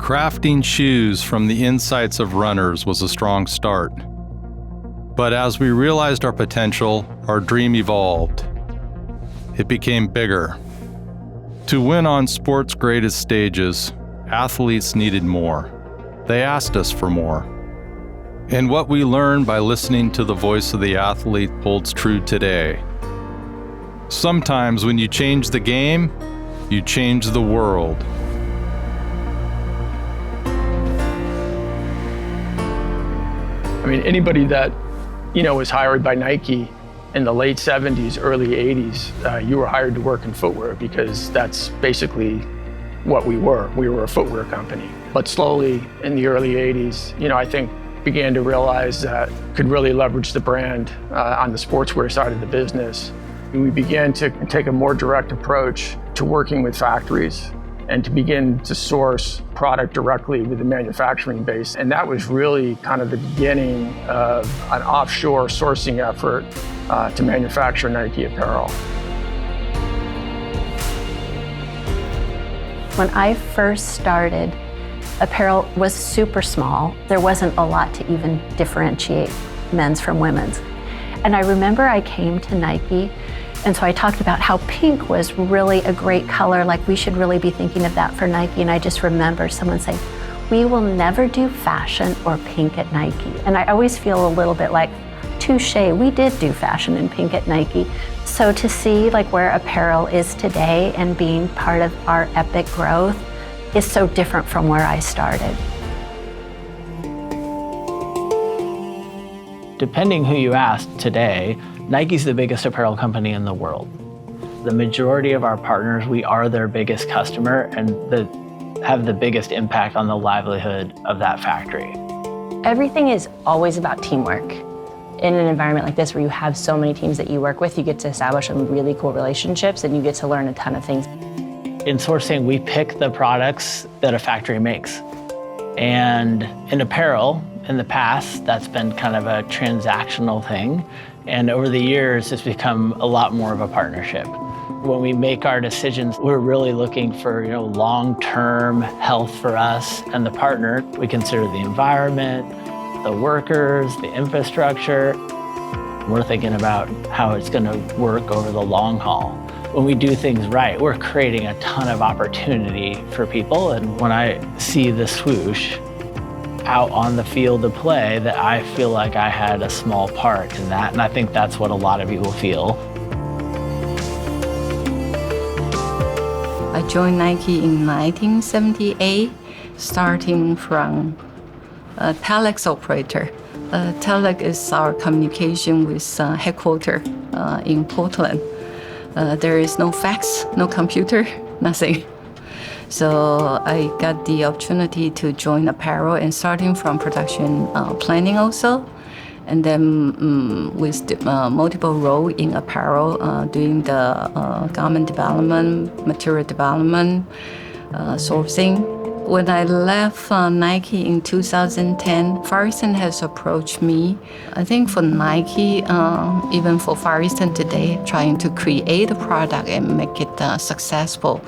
Crafting shoes from the insights of runners was a strong start. But as we realized our potential, our dream evolved. It became bigger. To win on sport's greatest stages, athletes needed more. They asked us for more. And what we learned by listening to the voice of the athlete holds true today. Sometimes when you change the game, you change the world. I mean, anybody that, was hired by Nike in the late 70s, early 80s, you were hired to work in footwear because that's basically what we were. We were a footwear company. But slowly in the early 80s, I think began to realize that could really leverage the brand on the sportswear side of the business. We began to take a more direct approach to working with factories and to begin to source product directly with the manufacturing base. And that was really kind of the beginning of an offshore sourcing effort to manufacture Nike apparel. When I first started, apparel was super small. There wasn't a lot to even differentiate men's from women's. And I remember I came to Nike, and so I talked about how pink was really a great color, like we should really be thinking of that for Nike. And I just remember someone saying, "We will never do fashion or pink at Nike." And I always feel a little bit like, touche, we did do fashion and pink at Nike. So to see where apparel is today and being part of our epic growth is so different from where I started. Depending who you ask today, Nike's the biggest apparel company in the world. The majority of our partners, we are their biggest customer and have the biggest impact on the livelihood of that factory. Everything is always about teamwork. In an environment like this where you have so many teams that you work with, you get to establish some really cool relationships and you get to learn a ton of things. In sourcing, we pick the products that a factory makes. And in apparel, in the past, that's been kind of a transactional thing. And over the years, it's become a lot more of a partnership. When we make our decisions, we're really looking for long-term health for us and the partner. We consider the environment, the workers, the infrastructure. We're thinking about how it's going to work over the long haul. When we do things right, we're creating a ton of opportunity for people. And when I see the swoosh out on the field of play, that I feel like I had a small part in that. And I think that's what a lot of people feel. I joined Nike in 1978, starting from a telex operator. Telex is our communication with headquarters in Portland. There is no fax, no computer, nothing. So I got the opportunity to join apparel and starting from production planning also. And then with multiple role in apparel, doing the garment development, material development, sourcing. When I left Nike in 2010, Far Eastern has approached me. I think for Nike, even for Far Eastern today, trying to create a product and make it successful,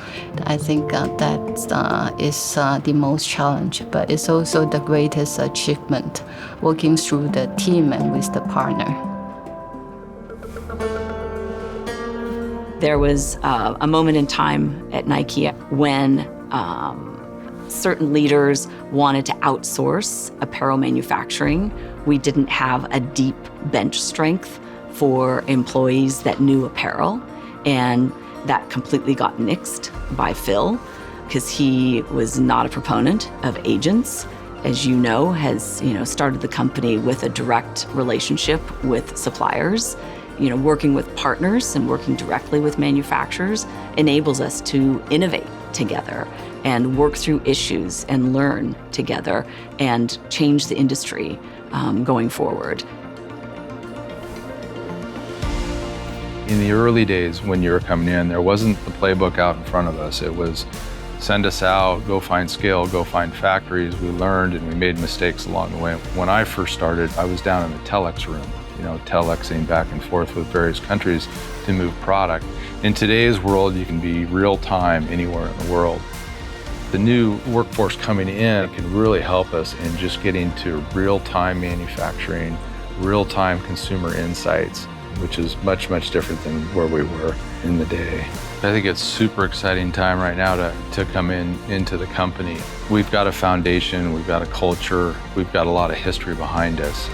I think that is the most challenge, but it's also the greatest achievement, working through the team and with the partner. There was a moment in time at Nike when certain leaders wanted to outsource apparel manufacturing. We didn't have a deep bench strength for employees that knew apparel, and that completely got nixed by Phil because he was not a proponent of agents. As you know, has started the company with a direct relationship with suppliers. Working with partners and working directly with manufacturers enables us to innovate together and work through issues and learn together and change the industry going forward. In the early days when you were coming in, there wasn't the playbook out in front of us. It was send us out, go find scale, go find factories. We learned and we made mistakes along the way. When I first started, I was down in the telex room, telexing back and forth with various countries to move product. In today's world, you can be real time anywhere in the world. The new workforce coming in can really help us in just getting to real-time manufacturing, real-time consumer insights, which is much, much different than where we were in the day. I think it's super exciting time right now to come into the company. We've got a foundation, we've got a culture, we've got a lot of history behind us.